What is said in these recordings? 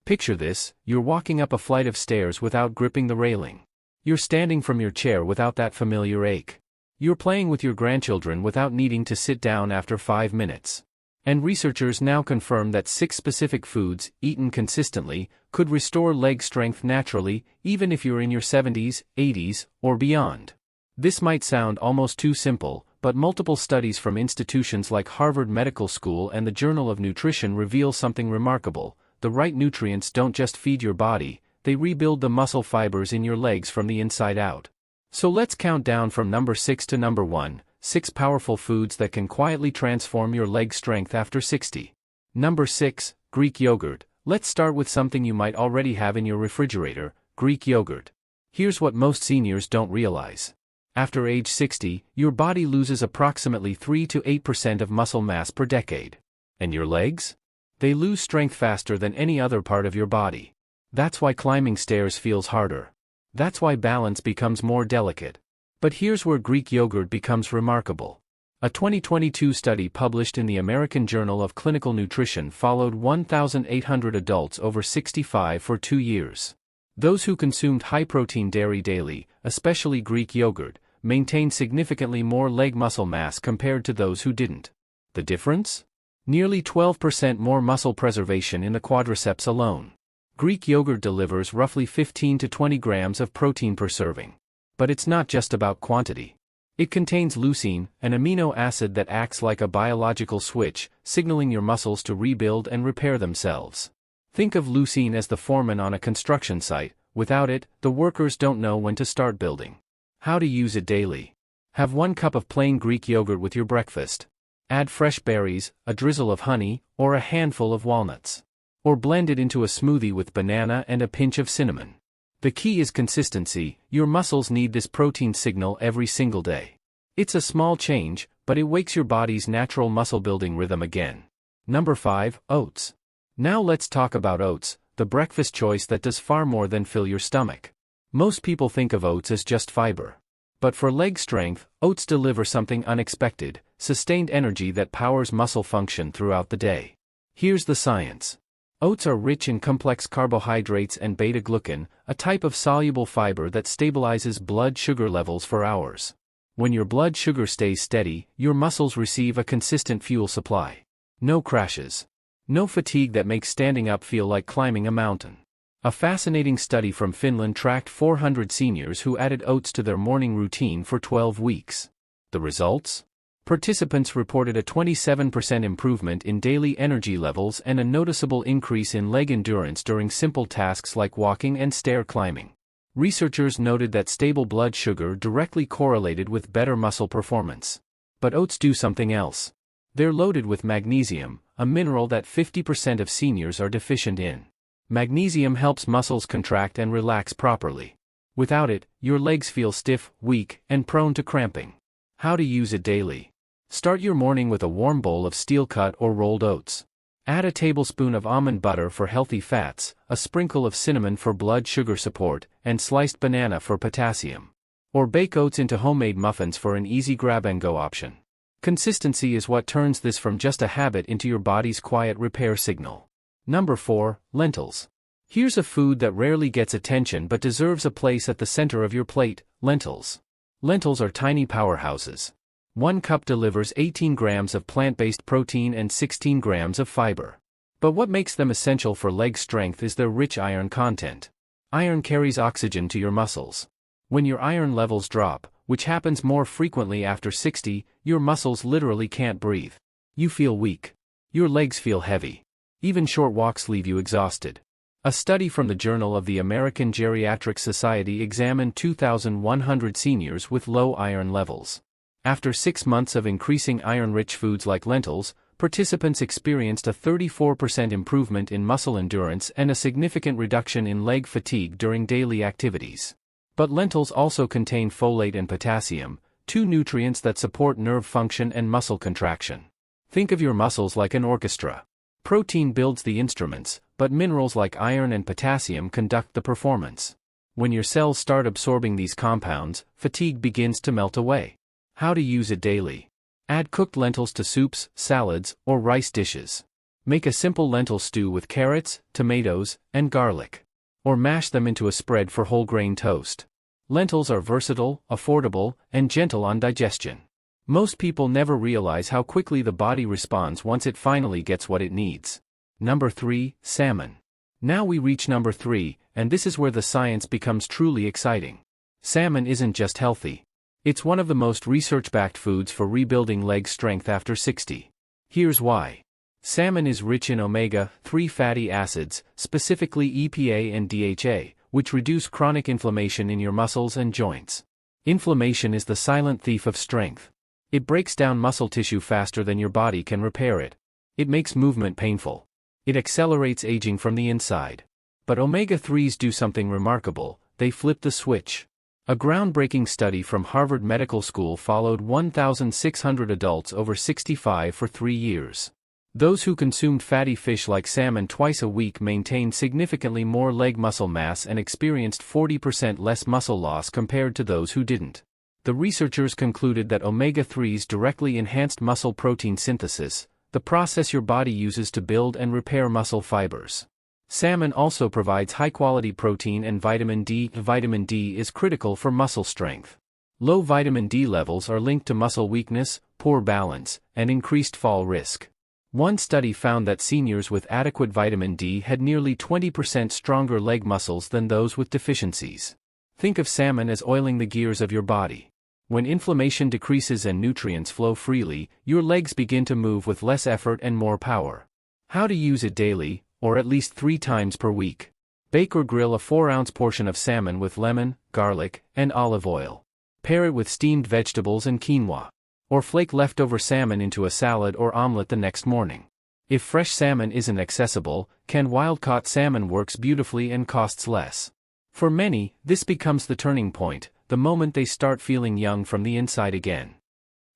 Picture this: you're walking up a flight of stairs without gripping the railing. You're standing from your chair without that familiar ache. You're playing with your grandchildren without needing to sit down after 5 minutes. And researchers now confirm that 6 specific foods, eaten consistently, could restore leg strength naturally, even if you're in your 70s, 80s, or beyond. This might sound almost too simple, but multiple studies from institutions like Harvard Medical School and the Journal of Nutrition reveal something remarkable. The right nutrients don't just feed your body, they rebuild the muscle fibers in your legs from the inside out. So let's count down from number 6 to number 1, 6 powerful foods that can quietly transform your leg strength after 60. Number 6, Greek yogurt. Let's start with something you might already have in your refrigerator, Greek yogurt. Here's what most seniors don't realize. After age 60, your body loses approximately 3 to 8% of muscle mass per decade. And your legs? They lose strength faster than any other part of your body. That's why climbing stairs feels harder. That's why balance becomes more delicate. But here's where Greek yogurt becomes remarkable. A 2022 study published in the American Journal of Clinical Nutrition followed 1,800 adults over 65 for 2 years. Those who consumed high-protein dairy daily, especially Greek yogurt, maintained significantly more leg muscle mass compared to those who didn't. The difference? Nearly 12% more muscle preservation in the quadriceps alone. Greek yogurt delivers roughly 15 to 20 grams of protein per serving. But it's not just about quantity. It contains leucine, an amino acid that acts like a biological switch, signaling your muscles to rebuild and repair themselves. Think of leucine as the foreman on a construction site. Without it, the workers don't know when to start building. How to use it daily. Have 1 cup of plain Greek yogurt with your breakfast. Add fresh berries, a drizzle of honey, or a handful of walnuts. Or blend it into a smoothie with banana and a pinch of cinnamon. The key is consistency. Your muscles need this protein signal every single day. It's a small change, but it wakes your body's natural muscle-building rhythm again. Number 5, oats. Now let's talk about oats, the breakfast choice that does far more than fill your stomach. Most people think of oats as just fiber. But for leg strength, oats deliver something unexpected: sustained energy that powers muscle function throughout the day. Here's the science. Oats are rich in complex carbohydrates and beta-glucan, a type of soluble fiber that stabilizes blood sugar levels for hours. When your blood sugar stays steady, your muscles receive a consistent fuel supply. No crashes. No fatigue that makes standing up feel like climbing a mountain. A fascinating study from Finland tracked 400 seniors who added oats to their morning routine for 12 weeks. The results? Participants reported a 27% improvement in daily energy levels and a noticeable increase in leg endurance during simple tasks like walking and stair climbing. Researchers noted that stable blood sugar directly correlated with better muscle performance. But oats do something else. They're loaded with magnesium, a mineral that 50% of seniors are deficient in. Magnesium helps muscles contract and relax properly. Without it, your legs feel stiff, weak, and prone to cramping. How to use it daily. Start your morning with a warm bowl of steel-cut or rolled oats. Add a tablespoon of almond butter for healthy fats, a sprinkle of cinnamon for blood sugar support, and sliced banana for potassium. Or bake oats into homemade muffins for an easy grab-and-go option. Consistency is what turns this from just a habit into your body's quiet repair signal. Number 4, lentils. Here's a food that rarely gets attention but deserves a place at the center of your plate: lentils. Lentils are tiny powerhouses. 1 cup delivers 18 grams of plant-based protein and 16 grams of fiber. But what makes them essential for leg strength is their rich iron content. Iron carries oxygen to your muscles. When your iron levels drop, which happens more frequently after 60, your muscles literally can't breathe. You feel weak. Your legs feel heavy. Even short walks leave you exhausted. A study from the Journal of the American Geriatric Society examined 2,100 seniors with low iron levels. After 6 months of increasing iron-rich foods like lentils, participants experienced a 34% improvement in muscle endurance and a significant reduction in leg fatigue during daily activities. But lentils also contain folate and potassium, 2 nutrients that support nerve function and muscle contraction. Think of your muscles like an orchestra. Protein builds the instruments, but minerals like iron and potassium conduct the performance. When your cells start absorbing these compounds, fatigue begins to melt away. How to use it daily. Add cooked lentils to soups, salads, or rice dishes. Make a simple lentil stew with carrots, tomatoes, and garlic. Or mash them into a spread for whole grain toast. Lentils are versatile, affordable, and gentle on digestion. Most people never realize how quickly the body responds once it finally gets what it needs. Number 3, salmon. Now we reach number 3, and this is where the science becomes truly exciting. Salmon isn't just healthy. It's one of the most research-backed foods for rebuilding leg strength after 60. Here's why. Salmon is rich in omega-3 fatty acids, specifically EPA and DHA, which reduce chronic inflammation in your muscles and joints. Inflammation is the silent thief of strength. It breaks down muscle tissue faster than your body can repair it. It makes movement painful. It accelerates aging from the inside. But omega-3s do something remarkable, they flip the switch. A groundbreaking study from Harvard Medical School followed 1,600 adults over 65 for 3 years. Those who consumed fatty fish like salmon twice a week maintained significantly more leg muscle mass and experienced 40% less muscle loss compared to those who didn't. The researchers concluded that omega-3s directly enhanced muscle protein synthesis, the process your body uses to build and repair muscle fibers. Salmon also provides high-quality protein and vitamin D. Vitamin D is critical for muscle strength. Low vitamin D levels are linked to muscle weakness, poor balance, and increased fall risk. One study found that seniors with adequate vitamin D had nearly 20% stronger leg muscles than those with deficiencies. Think of salmon as oiling the gears of your body. When inflammation decreases and nutrients flow freely, your legs begin to move with less effort and more power. How to use it daily, or at least 3 times per week. Bake or grill a 4-ounce portion of salmon with lemon, garlic, and olive oil. Pair it with steamed vegetables and quinoa. Or flake leftover salmon into a salad or omelet the next morning. If fresh salmon isn't accessible, canned wild-caught salmon works beautifully and costs less. For many, this becomes the turning point, the moment they start feeling young from the inside again.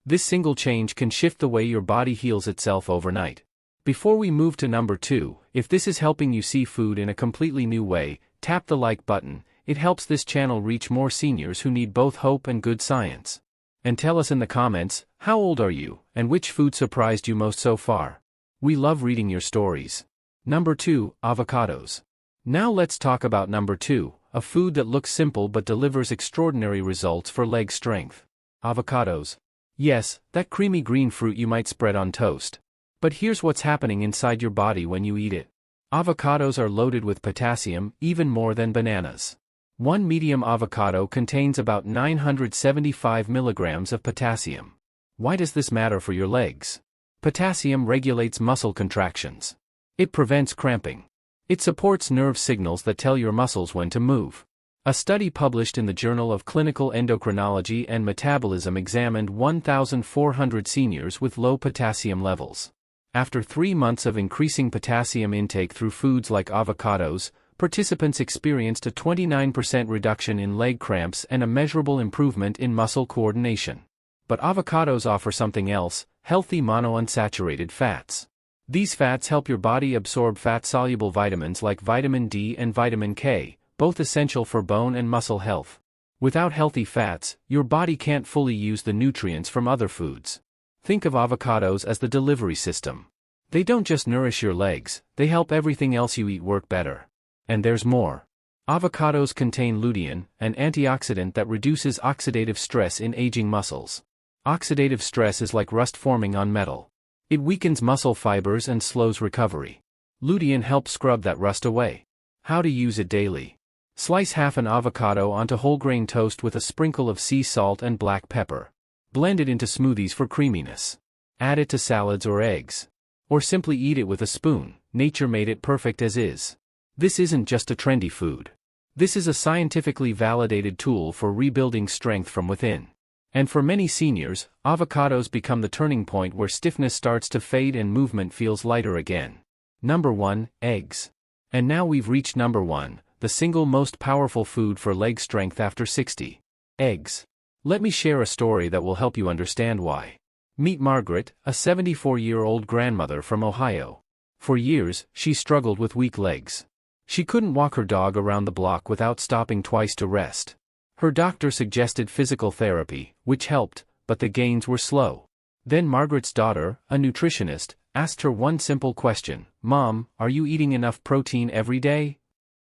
This single change can shift the way your body heals itself overnight. Before we move to number 2, if this is helping you see food in a completely new way, tap the like button. It helps this channel reach more seniors who need both hope and good science. And tell us in the comments, how old are you, and which food surprised you most so far? We love reading your stories. Number 2, avocados. Now let's talk about number 2, a food that looks simple but delivers extraordinary results for leg strength. Avocados. Yes, that creamy green fruit you might spread on toast. But here's what's happening inside your body when you eat it. Avocados are loaded with potassium, even more than bananas. One medium avocado contains about 975 milligrams of potassium. Why does this matter for your legs? Potassium regulates muscle contractions. It prevents cramping. It supports nerve signals that tell your muscles when to move. A study published in the Journal of Clinical Endocrinology and Metabolism examined 1,400 seniors with low potassium levels. After 3 months of increasing potassium intake through foods like avocados, participants experienced a 29% reduction in leg cramps and a measurable improvement in muscle coordination. But avocados offer something else: healthy monounsaturated fats. These fats help your body absorb fat-soluble vitamins like vitamin D and vitamin K, both essential for bone and muscle health. Without healthy fats, your body can't fully use the nutrients from other foods. Think of avocados as the delivery system. They don't just nourish your legs, they help everything else you eat work better. And there's more. Avocados contain lutein, an antioxidant that reduces oxidative stress in aging muscles. Oxidative stress is like rust forming on metal. It weakens muscle fibers and slows recovery. Lutein helps scrub that rust away. How to use it daily. Slice half an avocado onto whole grain toast with a sprinkle of sea salt and black pepper. Blend it into smoothies for creaminess. Add it to salads or eggs. Or simply eat it with a spoon. Nature made it perfect as is. This isn't just a trendy food. This is a scientifically validated tool for rebuilding strength from within. And for many seniors, avocados become the turning point where stiffness starts to fade and movement feels lighter again. Number 1, eggs. And now we've reached number 1, the single most powerful food for leg strength after 60. Eggs. Let me share a story that will help you understand why. Meet Margaret, a 74-year-old grandmother from Ohio. For years, she struggled with weak legs. She couldn't walk her dog around the block without stopping twice to rest. Her doctor suggested physical therapy, which helped, but the gains were slow. Then Margaret's daughter, a nutritionist, asked her one simple question, "Mom, are you eating enough protein every day?"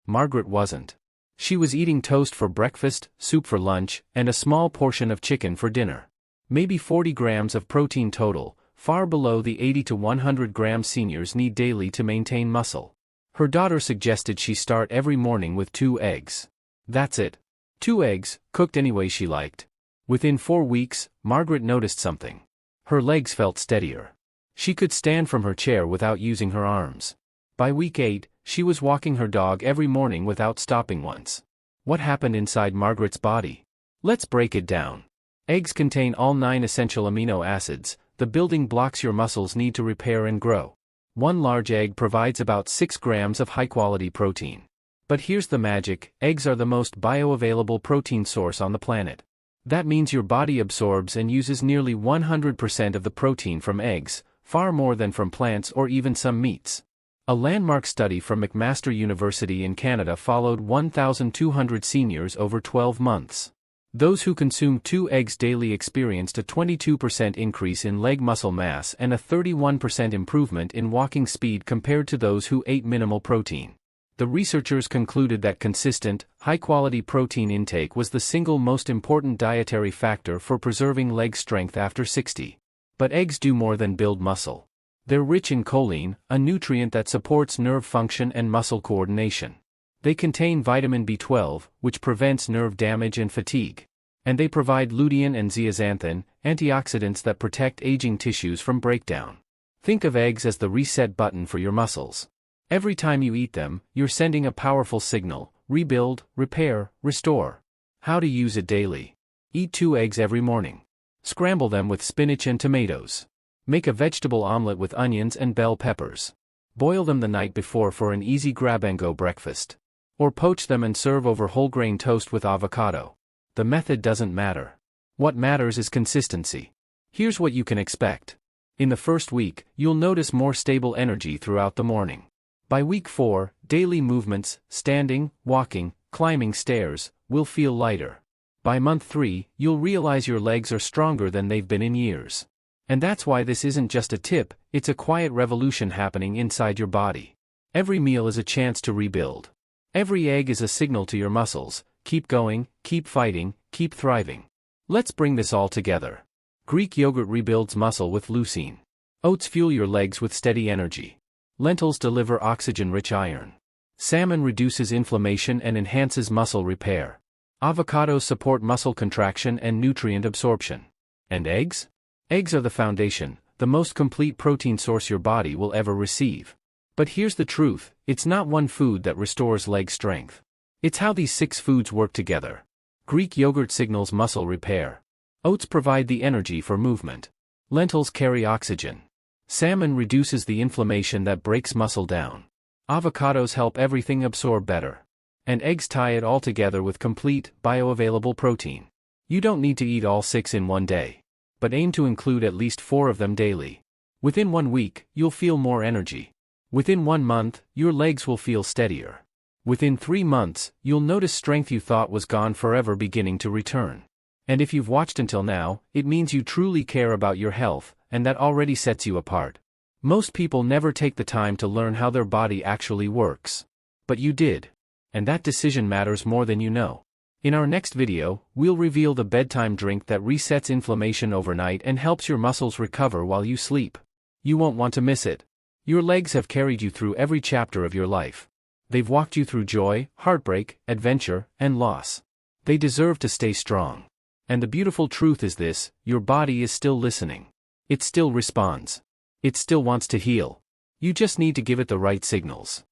Margaret wasn't. She was eating toast for breakfast, soup for lunch, and a small portion of chicken for dinner. Maybe 40 grams of protein total, far below the 80 to 100 grams seniors need daily to maintain muscle. Her daughter suggested she start every morning with 2 eggs. That's it. 2 eggs, cooked any way she liked. Within 4 weeks, Margaret noticed something. Her legs felt steadier. She could stand from her chair without using her arms. By week 8, she was walking her dog every morning without stopping once. What happened inside Margaret's body? Let's break it down. Eggs contain all 9 essential amino acids, the building blocks your muscles need to repair and grow. One large egg provides about 6 grams of high-quality protein. But here's the magic: eggs are the most bioavailable protein source on the planet. That means your body absorbs and uses nearly 100% of the protein from eggs, far more than from plants or even some meats. A landmark study from McMaster University in Canada followed 1,200 seniors over 12 months. Those who consumed 2 eggs daily experienced a 22% increase in leg muscle mass and a 31% improvement in walking speed compared to those who ate minimal protein. The researchers concluded that consistent, high-quality protein intake was the single most important dietary factor for preserving leg strength after 60. But eggs do more than build muscle. They're rich in choline, a nutrient that supports nerve function and muscle coordination. They contain vitamin B12, which prevents nerve damage and fatigue. And they provide lutein and zeaxanthin, antioxidants that protect aging tissues from breakdown. Think of eggs as the reset button for your muscles. Every time you eat them, you're sending a powerful signal: rebuild, repair, restore. How to use it daily. Eat 2 eggs every morning. Scramble them with spinach and tomatoes. Make a vegetable omelet with onions and bell peppers. Boil them the night before for an easy grab-and-go breakfast. Or poach them and serve over whole grain toast with avocado. The method doesn't matter. What matters is consistency. Here's what you can expect. In the first week, you'll notice more stable energy throughout the morning. By week 4, daily movements, standing, walking, climbing stairs, will feel lighter. By month 3, you'll realize your legs are stronger than they've been in years. And that's why this isn't just a tip, it's a quiet revolution happening inside your body. Every meal is a chance to rebuild. Every egg is a signal to your muscles: keep going, keep fighting, keep thriving. Let's bring this all together. Greek yogurt rebuilds muscle with leucine. Oats fuel your legs with steady energy. Lentils deliver oxygen-rich iron. Salmon reduces inflammation and enhances muscle repair. Avocados support muscle contraction and nutrient absorption. And eggs? Eggs are the foundation, the most complete protein source your body will ever receive. But here's the truth: it's not one food that restores leg strength. It's how these 6 foods work together. Greek yogurt signals muscle repair. Oats provide the energy for movement. Lentils carry oxygen. Salmon reduces the inflammation that breaks muscle down. Avocados help everything absorb better. And eggs tie it all together with complete, bioavailable protein. You don't need to eat all 6 in one day. But aim to include at least 4 of them daily. Within 1 week, you'll feel more energy. Within 1 month, your legs will feel steadier. Within 3 months, you'll notice strength you thought was gone forever beginning to return. And if you've watched until now, it means you truly care about your health, and that already sets you apart. Most people never take the time to learn how their body actually works. But you did. And that decision matters more than you know. In our next video, we'll reveal the bedtime drink that resets inflammation overnight and helps your muscles recover while you sleep. You won't want to miss it. Your legs have carried you through every chapter of your life. They've walked you through joy, heartbreak, adventure, and loss. They deserve to stay strong. And the beautiful truth is this: your body is still listening. It still responds. It still wants to heal. You just need to give it the right signals.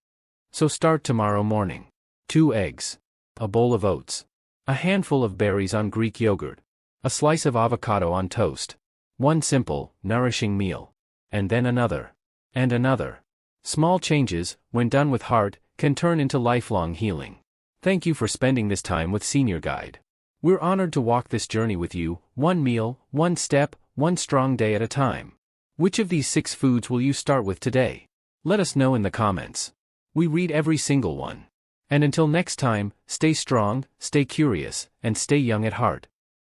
So start tomorrow morning. 2 eggs. A bowl of oats. A handful of berries on Greek yogurt. A slice of avocado on toast. One simple, nourishing meal. And then another. And another. Small changes, when done with heart, can turn into lifelong healing. Thank you for spending this time with Senior Guide. We're honored to walk this journey with you, 1 meal, 1 step, 1 strong day at a time. Which of these 6 foods will you start with today? Let us know in the comments. We read every single one. And until next time, stay strong, stay curious, and stay young at heart.